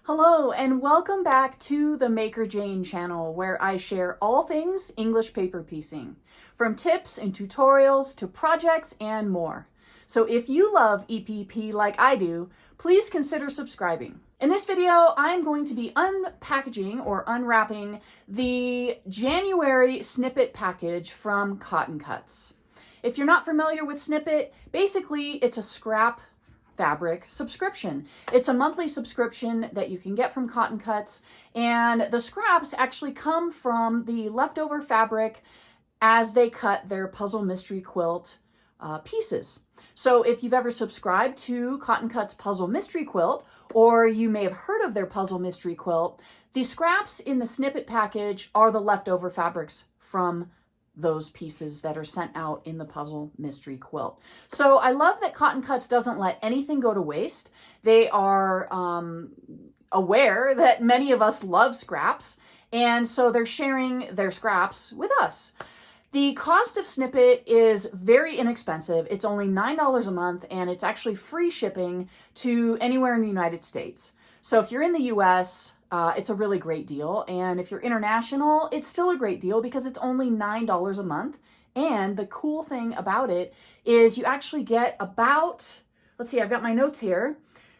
Hello and welcome back to the Maker Jane channel, where I share all things English paper piecing, from tips and tutorials to projects and more. So if you love EPP like I do, please consider subscribing. In this video, I'm going to be unpackaging or unwrapping the January snippet package from Cotton Cuts. If you're not familiar with snippet, basically it's a scrap fabric subscription. It's a monthly subscription that you can get from Cotton Cuts, and the scraps actually come from the leftover fabric as they cut their puzzle mystery quilt pieces. So if you've ever subscribed to Cotton Cuts Puzzle Mystery Quilt, or you may have heard of their Puzzle Mystery Quilt, the scraps in the snippet package are the leftover fabrics from those pieces that are sent out in the Puzzle Mystery Quilt. So I love that Cotton Cuts doesn't let anything go to waste. They are aware that many of us love scraps, and so they're sharing their scraps with us. The cost of Snippet is very inexpensive. It's only $9 a month, and it's actually free shipping to anywhere in the United States. So if you're in the US, it's a really great deal. And if you're international, it's still a great deal because it's only $9 a month. And the cool thing about it is you actually get about, let's see, I've got my notes here.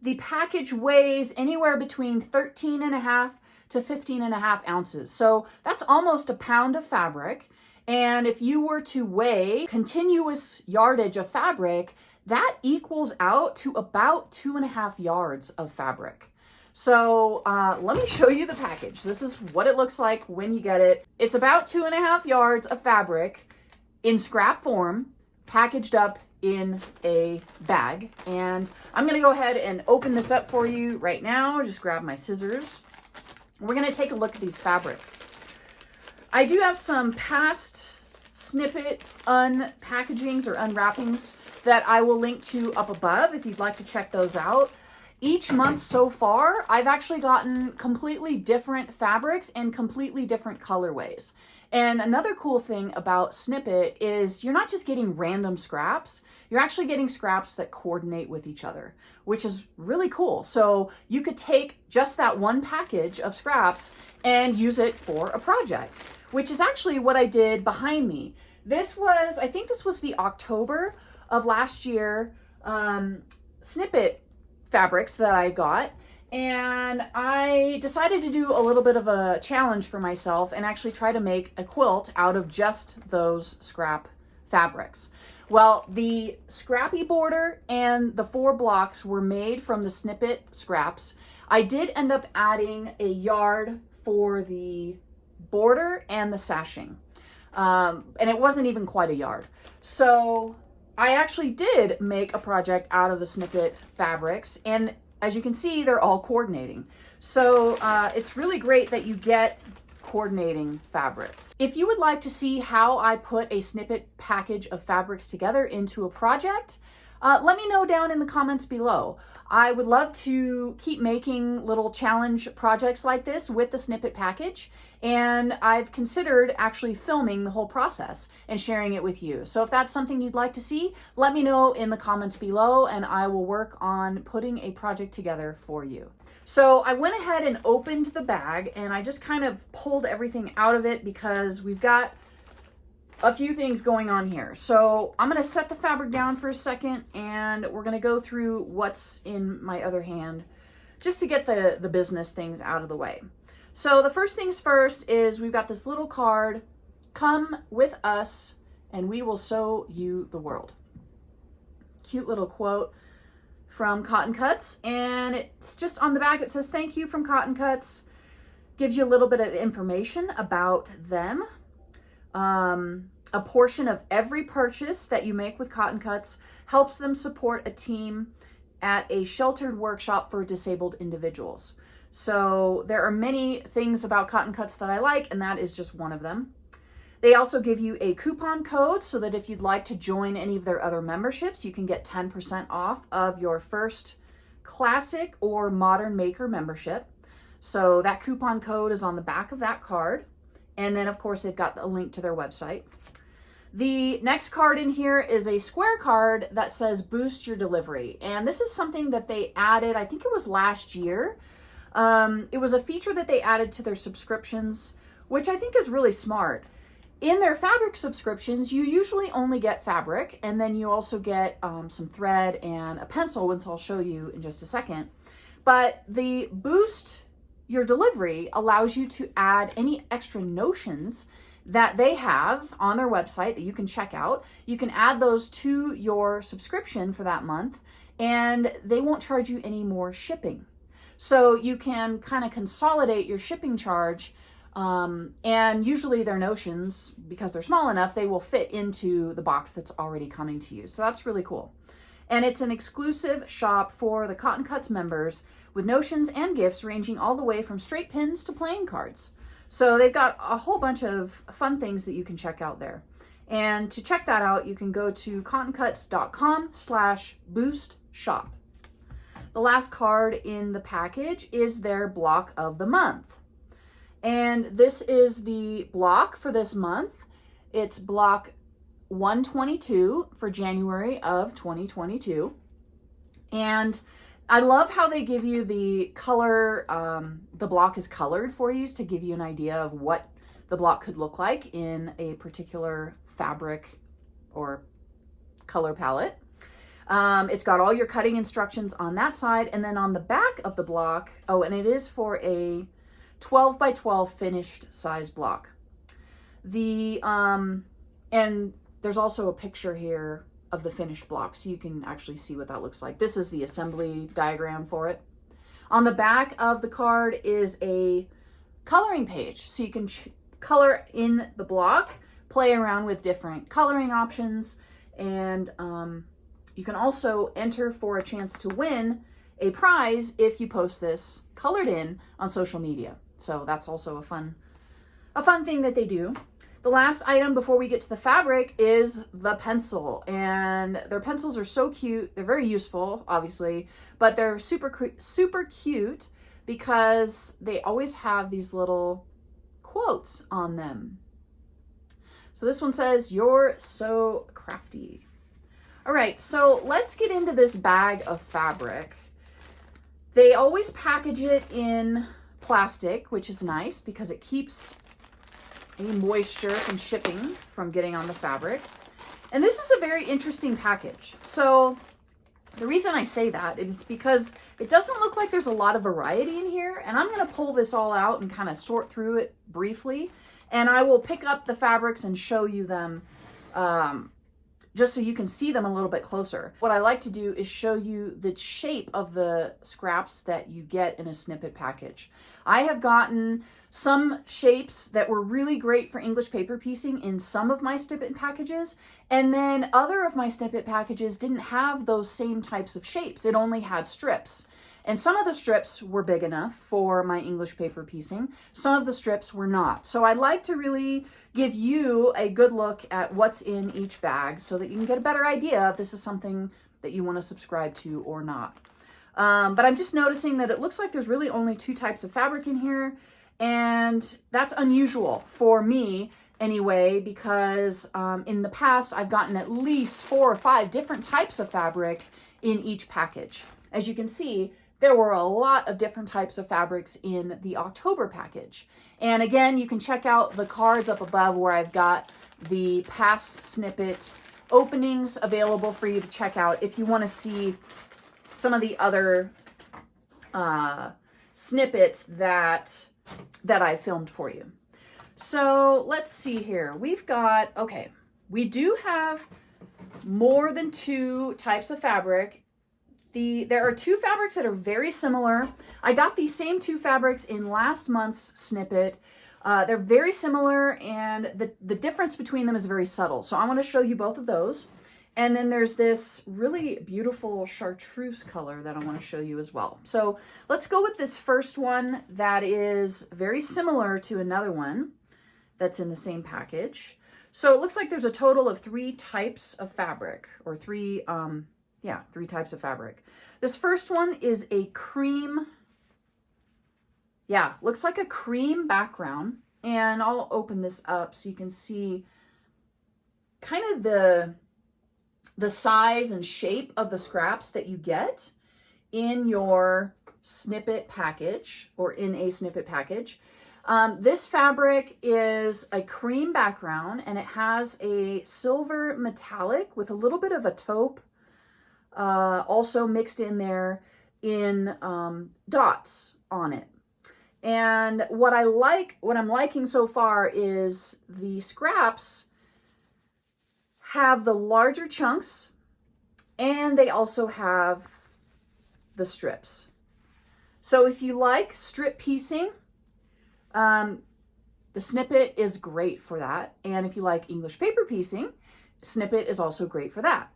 The package weighs anywhere between 13.5 to 15.5 ounces. So that's almost a pound of fabric. And if you were to weigh continuous yardage of fabric, that equals out to about 2.5 yards of fabric. So let me show you the package. This is what it looks like when you get it. It's about 2.5 yards of fabric in scrap form, packaged up in a bag. And I'm gonna go ahead and open this up for you right now. Just grab my scissors. We're gonna take a look at these fabrics. I do have some past snippet unpackagings or unwrappings that I will link to up above if you'd like to check those out. Each month so far, I've actually gotten completely different fabrics and completely different colorways. And another cool thing about Snippet is you're not just getting random scraps, you're actually getting scraps that coordinate with each other, which is really cool. So you could take just that one package of scraps and use it for a project, which is actually what I did behind me. This was, I think this was the October of last year Snippet fabrics that I got, and I decided to do a little bit of a challenge for myself and actually try to make a quilt out of just those scrap fabrics. Well, the scrappy border and the 4 blocks were made from the snippet scraps. I did end up adding a yard for the border and the sashing, and it wasn't even quite a yard. So I actually did make a project out of the snippet fabrics, and as you can see, they're all coordinating. So it's really great that you get coordinating fabrics. If you would like to see how I put a snippet package of fabrics together into a project, let me know down in the comments below. I would love to keep making little challenge projects like this with the snippet package, and I've considered actually filming the whole process and sharing it with you. So if that's something you'd like to see, let me know in the comments below, and I will work on putting a project together for you. So I went ahead and opened the bag, and I just kind of pulled everything out of it because we've got a few things going on here. So I'm going to set the fabric down for a second, and we're going to go through what's in my other hand just to get the business things out of the way. So the first things first is we've got this little card, "Come with us and we will sew you the world." Cute little quote from Cotton Cuts, and it's just on the back. It says, "Thank you from Cotton Cuts." Gives you a little bit of information about them. A portion of every purchase that you make with Cotton Cuts helps them support a team at a sheltered workshop for disabled individuals. So there are many things about Cotton Cuts that I like, and that is just one of them. They also give you a coupon code so that if you'd like to join any of their other memberships, you can get 10% off of your first classic or modern maker membership. So that coupon code is on the back of that card. And then, of course, they've got a link to their website. The next card in here is a square card that says "Boost your delivery." And this is something that they added, I think it was last year. It was a feature that they added to their subscriptions, which I think is really smart. In their fabric subscriptions, you usually only get fabric, and then you also get some thread and a pencil, which I'll show you in just a second. But the Boost Your Delivery allows you to add any extra notions that they have on their website that you can check out. You can add those to your subscription for that month, and they won't charge you any more shipping. So you can kind of consolidate your shipping charge, and usually their notions, because they're small enough, they will fit into the box that's already coming to you. So that's really cool. And it's an exclusive shop for the Cotton Cuts members with notions and gifts ranging all the way from straight pins to playing cards. So they've got a whole bunch of fun things that you can check out there. And to check that out, you can go to cottoncuts.com/boostshop. The last card in the package is their block of the month. And this is the block for this month. It's block 122 for January of 2022. And I love how they give you the color, the block is colored for you to give you an idea of what the block could look like in a particular fabric or color palette. It's got all your cutting instructions on that side, and then on the back of the block, oh, and it is for a 12 by 12 finished size block. And there's also a picture here of the finished block, so you can actually see what that looks like. This is the assembly diagram for it. On the back of the card is a coloring page, so you can color in the block, play around with different coloring options, and you can also enter for a chance to win a prize if you post this colored in on social media. So that's also a fun thing that they do. The last item before we get to the fabric is the pencil, and their pencils are so cute. They're very useful, obviously, but they're super cute because they always have these little quotes on them. So this one says, "You're so crafty." All right, so let's get into this bag of fabric. They always package it in plastic, which is nice because it keeps any moisture from shipping from getting on the fabric. And this is a very interesting package. So the reason I say that is because it doesn't look like there's a lot of variety in here, and I'm going to pull this all out and kind of sort through it briefly, and I will pick up the fabrics and show you them just so you can see them a little bit closer. What I like to do is show you the shape of the scraps that you get in a snippet package. I have gotten some shapes that were really great for English paper piecing in some of my snippet packages, and then other of my snippet packages didn't have those same types of shapes. It only had strips. And some of the strips were big enough for my English paper piecing. Some of the strips were not. So I'd like to really give you a good look at what's in each bag so that you can get a better idea if this is something that you want to subscribe to or not. But I'm just noticing that it looks like there's really only 2 types of fabric in here. And that's unusual for me anyway, because in the past I've gotten at least 4 or 5 different types of fabric in each package. As you can see, there were a lot of different types of fabrics in the October package. And again, you can check out the cards up above where I've got the past snippet openings available for you to check out if you want to see some of the other snippets that I filmed for you. So let's see here. We've got, okay, we do have more than 2 types of fabric. There are 2 fabrics that are very similar. I got these same 2 fabrics in last month's snippet. They're very similar, and the difference between them is very subtle. So I want to show you both of those. And then there's this really beautiful chartreuse color that I want to show you as well. So let's go with this first one that is very similar to another one that's in the same package. So it looks like there's a total of 3 types of fabric, or 3 types of fabric. This first one is a cream, looks like a cream background. And I'll open this up so you can see kind of the size and shape of the scraps that you get in your snippet package, or in a snippet package. This fabric is a cream background, and it has a silver metallic with a little bit of a taupe also mixed in there in dots on it. And what I'm liking so far is the scraps have the larger chunks, and they also have the strips. So if you like strip piecing, the snippet is great for that. And if you like English paper piecing, snippet is also great for that.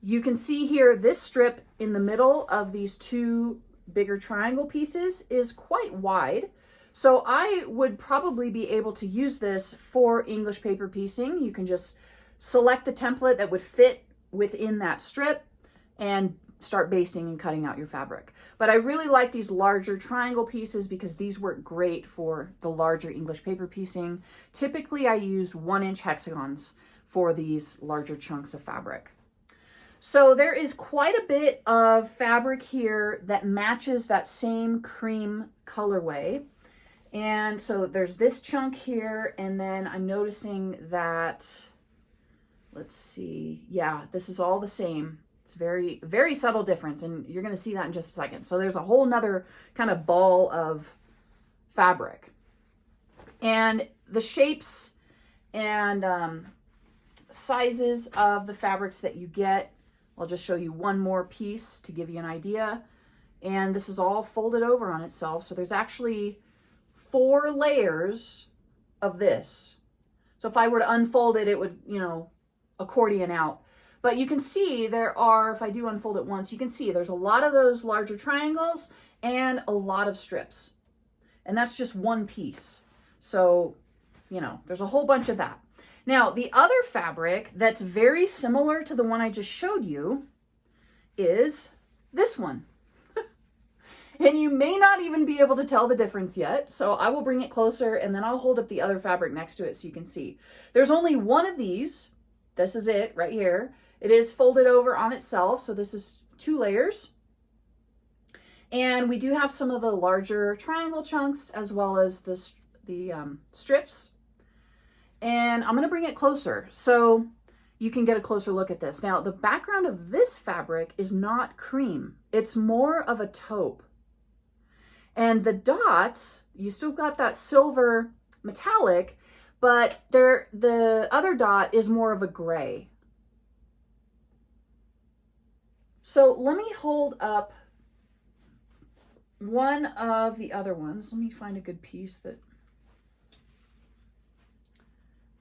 You can see here, this strip in the middle of these two bigger triangle pieces is quite wide. So I would probably be able to use this for English paper piecing. You can just select the template that would fit within that strip and start basting and cutting out your fabric. But I really like these larger triangle pieces because these work great for the larger English paper piecing. Typically I use 1-inch hexagons for these larger chunks of fabric. So there is quite a bit of fabric here that matches that same cream colorway. And so there's this chunk here, and then I'm noticing that, let's see, yeah, this is all the same. It's very, very subtle difference, and you're going to see that in just a second. So there's a whole nother kind of ball of fabric. And the shapes and sizes of the fabrics that you get, I'll just show you one more piece to give you an idea. And this is all folded over on itself. So there's actually 4 layers of this. So if I were to unfold it, it would, you know, accordion out. But you can see there are, if I do unfold it once, you can see there's a lot of those larger triangles and a lot of strips. And that's just one piece. So, you know, there's a whole bunch of that. Now, the other fabric that's very similar to the one I just showed you is this one. And you may not even be able to tell the difference yet. So I will bring it closer and then I'll hold up the other fabric next to it so you can see. There's only one of these. This is it right here. It is folded over on itself. So this is 2 layers. And we do have some of the larger triangle chunks as well as the strips. And I'm going to bring it closer so you can get a closer look at this. Now, the background of this fabric is not cream. It's more of a taupe. And the dots, you still got that silver metallic, but the other dot is more of a gray. So let me hold up one of the other ones. Let me find a good piece that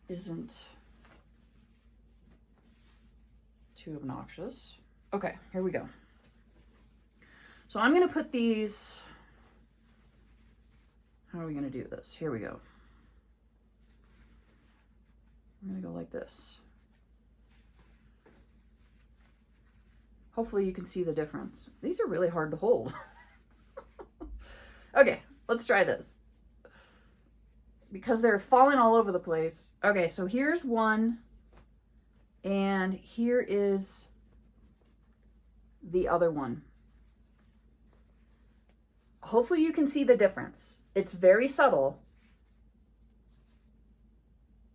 isn't too obnoxious. Okay, here we go. So I'm going to put these, how are we going to do this? Here we go. I'm going to go like this. Hopefully you can see the difference. These are really hard to hold. Okay, let's try this. Because they're falling all over the place. Okay, so here's one. And here is the other one. Hopefully you can see the difference. It's very subtle.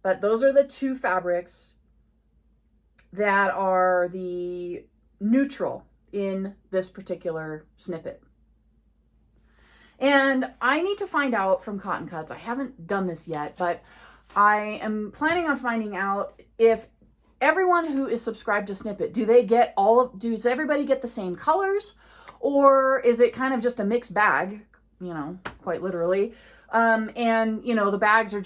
But those are the 2 fabrics that are the neutral in this particular snippet. And I need to find out from Cotton Cuts, I haven't done this yet, but I am planning on finding out if everyone who is subscribed to Snippet, does everybody get the same colors? Or is it kind of just a mixed bag, you know, quite literally? And, you know, the bags are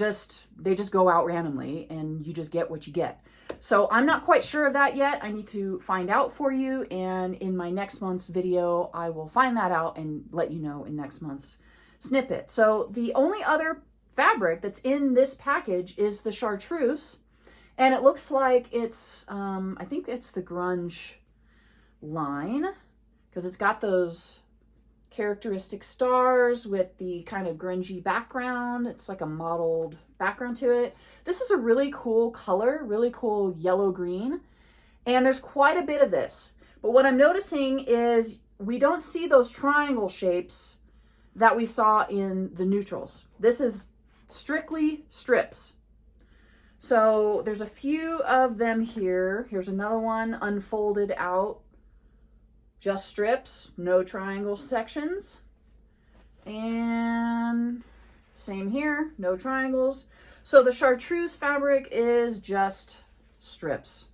they just go out randomly and you just get what you get. So I'm not quite sure of that yet. I need to find out for you. And in my next month's video, I will find that out and let you know in next month's snippet. So the only other fabric that's in this package is the Chartreuse. And it looks like it's, I think it's the grunge line because it's got those characteristic stars with the kind of grungy background. It's like a mottled background to it. This is a really cool color, really cool yellow green. And there's quite a bit of this. But what I'm noticing is we don't see those triangle shapes that we saw in the neutrals. This is strictly strips. So there's a few of them here. Here's another one unfolded out. Just strips, no triangle sections. And same here, no triangles. So the Chartreuse fabric is just strips.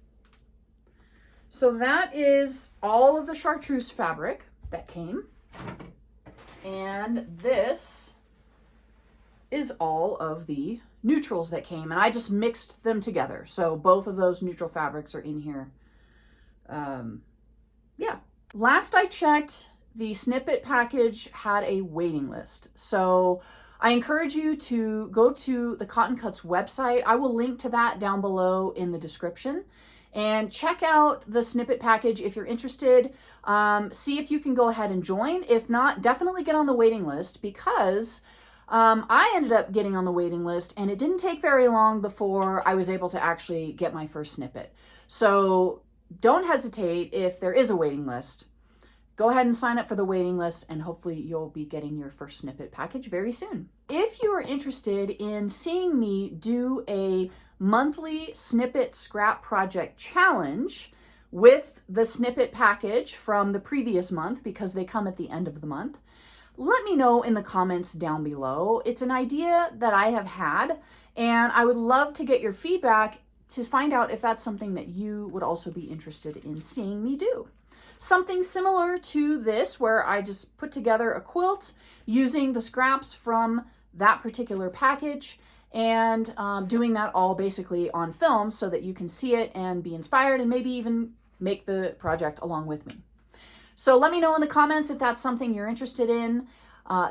So that is all of the Chartreuse fabric that came. And this is all of the neutrals that came. And I just mixed them together. So both of those neutral fabrics are in here. Yeah. Last I checked, the snippet package had a waiting list. So I encourage you to go to the Cotton Cuts website. I will link to that down below in the description. And check out the snippet package if you're interested. See if you can go ahead and join. If not, definitely get on the waiting list, because I ended up getting on the waiting list and it didn't take very long before I was able to actually get my first snippet. So don't hesitate if there is a waiting list. Go ahead and sign up for the waiting list, and hopefully you'll be getting your first snippet package very soon. If you are interested in seeing me do a monthly snippet scrap project challenge with the snippet package from the previous month, because they come at the end of the month, let me know in the comments down below. It's an idea that I have had, and I would love to get your feedback to find out if that's something that you would also be interested in seeing me do. Something similar to this, where I just put together a quilt using the scraps from that particular package, and doing that all basically on film so that you can see it and be inspired and maybe even make the project along with me. So let me know in the comments if that's something you're interested in.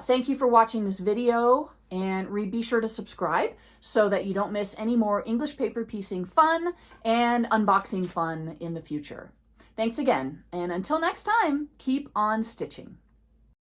Thank you for watching this video, and be sure to subscribe so that you don't miss any more English paper piecing fun and unboxing fun in the future. Thanks again, and until next time, keep on stitching.